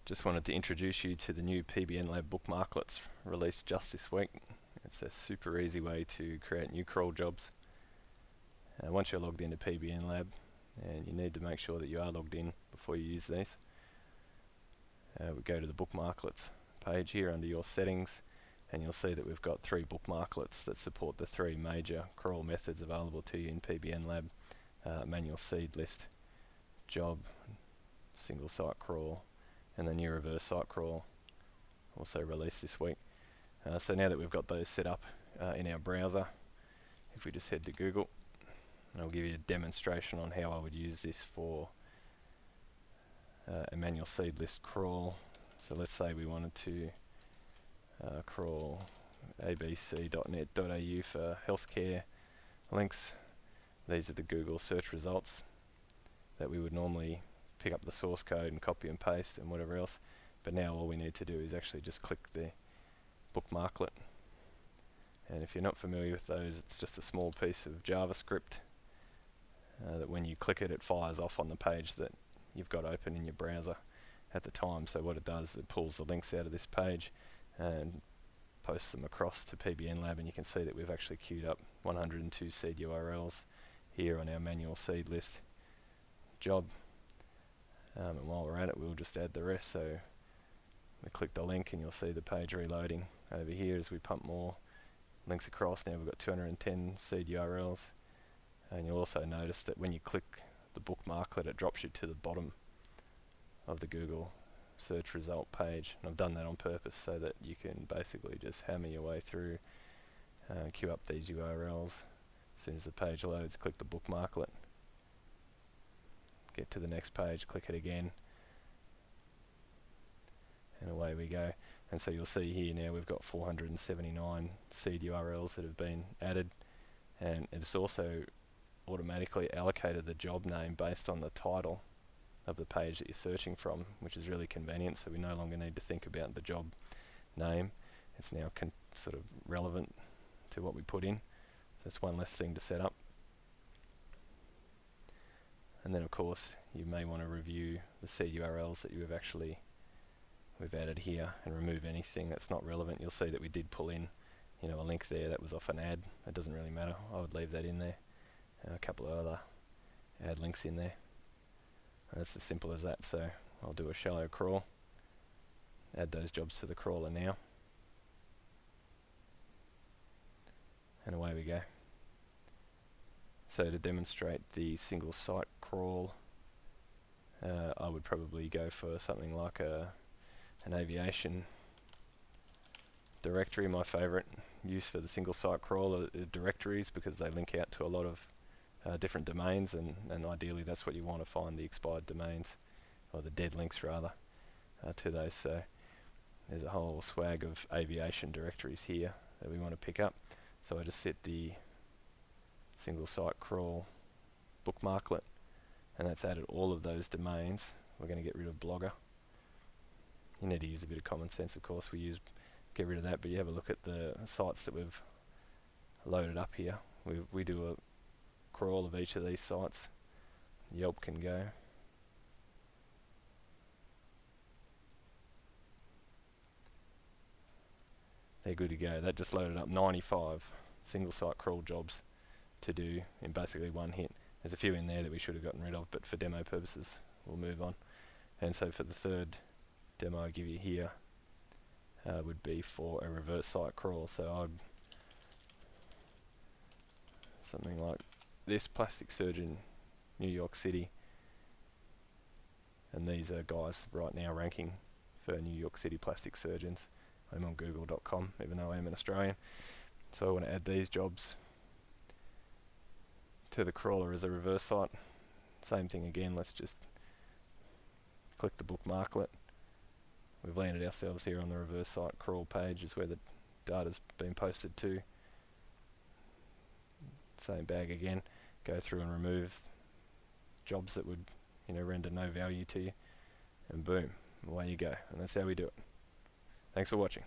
Just wanted to introduce you to the new PBN Lab Bookmarklets released just this week. It's a super easy way to create new crawl jobs. Once you're logged into PBN Lab, and you need to make sure that you are logged in before you use these, we go to the Bookmarklets page here under your settings, and you'll see that we've got 3 bookmarklets that support the 3 major crawl methods available to you in PBN Lab: manual seed list, job, single site crawl, and the new reverse site crawl, also released this week. So now that we've got those set up in our browser, if we just head to Google, and I'll give you a demonstration on how I would use this for a manual seed list crawl. So let's say we wanted to crawl abc.net.au for healthcare links. These are the Google search results that we would normally pick up the source code and copy and paste and whatever else, but now all we need to do is actually just click the bookmarklet. And if you're not familiar with those, it's just a small piece of JavaScript that when you click it, it fires off on the page that you've got open in your browser at the time. So what it does, it pulls the links out of this page and posts them across to PBN Lab, and you can see that we've actually queued up 102 seed URLs here on our manual seed list job. And while we're at it, we'll just add the rest. So we click the link and you'll see the page reloading over here as we pump more links across. Now we've got 210 seed URLs, and you'll also notice that when you click the bookmarklet, it drops you to the bottom of the Google search result page. And I've done that on purpose so that you can basically just hammer your way through, queue up these URLs. As soon as the page loads, click the bookmarklet, get to the next page, click it again, and away we go. And so you'll see here now we've got 479 seed URLs that have been added, and it's also automatically allocated the job name based on the title of the page that you're searching from, which is really convenient. So we no longer need to think about the job name. It's now sort of relevant to what we put in. So that's one less thing to set up. And then of course you may want to review the seed URLs that we've added here and remove anything that's not relevant. You'll see that we did pull in, a link there that was off an ad. It doesn't really matter. I would leave that in there. And a couple of other ad links in there. And that's as simple as that. So I'll do a shallow crawl, add those jobs to the crawler now, and away we go. So to demonstrate the single site crawl, I would probably go for something like an aviation directory. My favourite use for the single site crawl are directories, because they link out to a lot of different domains, and ideally that's what you want to find, the expired domains, or the dead links rather, to those. So there's a whole swag of aviation directories here that we want to pick up. So I just set the single site crawl bookmarklet, and that's added all of those domains. We're going to get rid of Blogger. You need to use a bit of common sense, of course. Get rid of that, but you have a look at the sites that we've loaded up here. We do a crawl of each of these sites. Yelp can go. They're good to go. That just loaded up 95 single site crawl jobs to do in basically one hit. There's a few in there that we should have gotten rid of, but for demo purposes we'll move on. And so for the third demo I give you here would be for a reverse site crawl. So something like this: plastic surgeon, New York City, and these are guys right now ranking for New York City plastic surgeons. I'm on google.com, even though I am an Australian. So I want to add these jobs to the crawler as a reverse site. Same thing again, let's just click the bookmarklet. We've landed ourselves here on the reverse site crawl page, is where the data's been posted to. Same bag again, go through and remove jobs that would render no value to you, and boom, away you go. And that's how we do it. Thanks for watching.